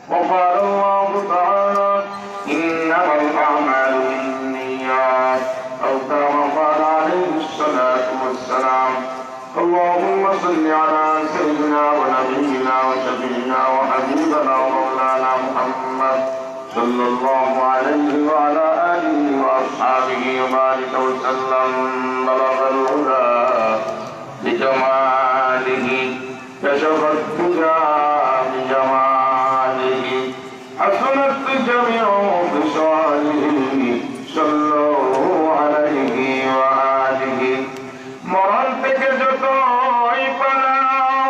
وقال الله تعالى إنما الأعمال بالنيات أو كما قال عليه الصلاة والسلام اللهم صل على سيدنا ونبينا وشفيعنا وحبيبنا ومولانا محمد صلى الله عليه وعلى آله وأصحابه وبارك وسلم بلغ الهدى بجماله كشف الدجى بجماله حسنت جميع خصاله صلوا عليه وآله মরণ থেকে যতই পালাও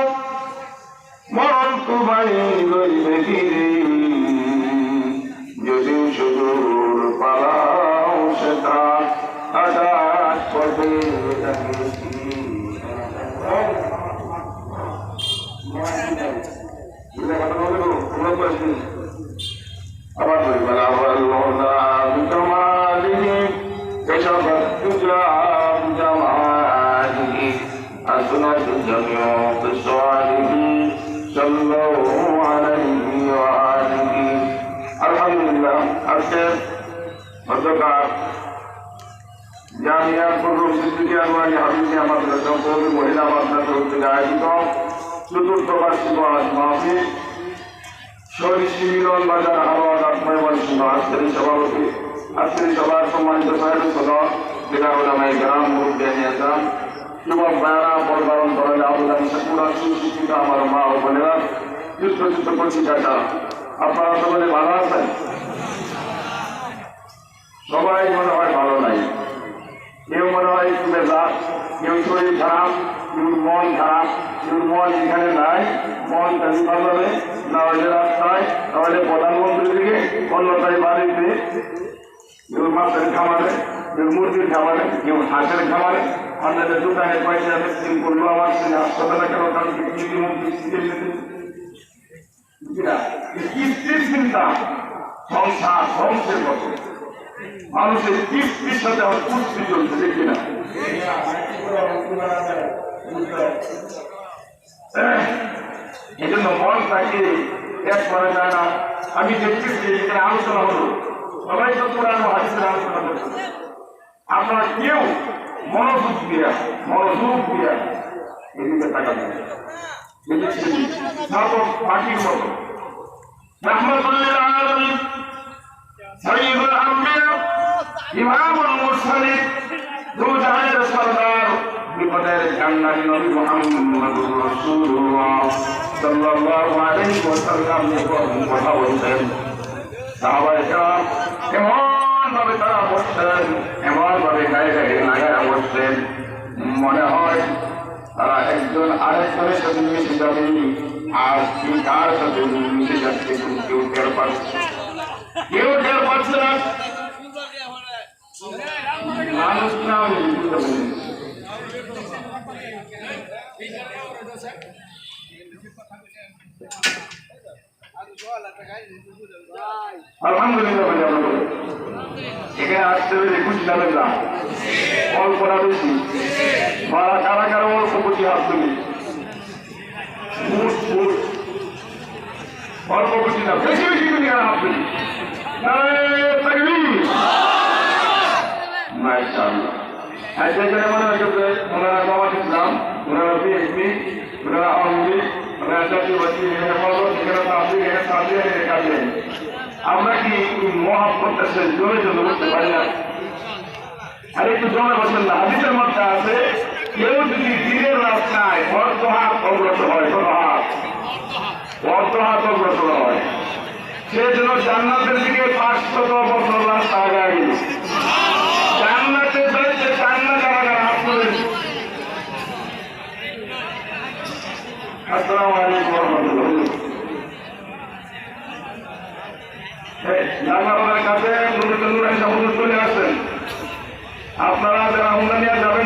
মরণ তো বাইরই ফিরে যদি সুদূর পালাও সেটা আঘাত করবে আবার বলি حسنت جميع خصاله صلوا عليه وآله আলহামদুলিল্লাহ আজকে গতকাল জামিয়া ফুরুস সিদ্দিকিয়া ওয়ালি হাফিজিয়া মাদ্রাসা কওমি মহিলা মাদ্রাসা থেকে আয়োজিত চতুর্থ বার্ষিক ওয়াজ মাহফিল শহীদ মিলন বাজার হাওয়াজ ময়মনসিংহ আজকের সভাপতি আজকের সভার সম্মানিত সাহেব সদর বিদায় উলামায়ে কেরাম মুরব্বিয়ানে আযম যুবক ভাইয়েরা পর্দার অন্তরালে আবুদান সাকুরা সুশিক্ষিত আমার মা ও বোনেরা যুদ্ধযুদ্ধ পত্রিকাটা আপনারা সকলে ভালো আছেন? সবাই মনে হয় ভালো নাই, কেউ মনে হয় একটু মেজাজ, কেউ শরীর খারাপ, কেউ মন খারাপ, কেউ মন এখানে নাই, মন কাজী পাবে না হলে রাস্তায়, তাহলে প্রধানমন্ত্রী থেকে অন্যতায় বাড়িতে, কেউ মাছের খামারে, কেউ মুরগির খামারে, কেউ হাঁসের খামারে, আমাদের দোকানে পয়সা মিস্ত্রি করলো আমার হাসপাতালে কেন তাদেরকে কিস্তির চিন্তা সংসার ধ্বংসের মতো মানুষের কিস্তির সাথে আমার কুস্তি চলছে দেখি না। এই জন্য মনটাকে এক করা যায় না। আমি দেখতেছি এখানে আলোচনা হলো, সবাই তো কোরআন ও হাদিসের আলোচনা করছে, আপনারা কেউ মনোযোগ দিয়া এদিকে তাকাবেন পাখির মতো। রাহমাতুল্লিল আলামিন সাইয়্যিদুল আম্বিয়া ইমামুল মুরসালিন দু জাহানের সরদার বিপদের জান্নাতি নবী মুহাম্মদুর রাসূলুল্লাহ সাল্লাল্লাহু আলাইহি ওয়াসাল্লাম কথা বলতেন। সাহাবায়ে কেরাম এমন ভাবে তারা বসতেন, এমন ভাবে গায়ে গায়ে লাগায় বসতেন, মনে হয় তারা একজন আরেকজনের সাথে মিশে যাবে, আর কি কার সাথে মিশে যাচ্ছে কেউ টের পাচ্ছে না। মানুষ না আলহামদুলিল্লাহ এখানে আসতে হবে খুশি যাবেন না, অল্প না বেশি, কারা কারা অল্প খুশি হাত তুলি, অল্প খুশি না বেশি বেশি করে কারা হাত তুলি। মনে হচ্ছে ওনারা জামাত ইসলাম, ওনারা বিএনপি, ওনারা আওয়ামী লীগ, ওনারা জাতীয়বাদী, আমরা কি মহাব্বত জমে জমে বলতে পারি না? আর একটু জমে বসেন না। হাদিসের মধ্যে আছে কেউ যদি দিনের রাস্তায় অর্ধহাত অগ্রসর হয়, অর্ধহাত অগ্রসর হয়, সে যেন জান্নাতের দিকে 500 বছর রাস্তা আগায় গেল। জান্নাতে যাইতে জান্নাত জায়গা হাত তুলেন। আসসালামু আলাইকুম ওয়া রাহমাতুল্লাহ। কাছে চলে আসেন। আপনারা যারা হুন্ডা নিয়ে যাবেন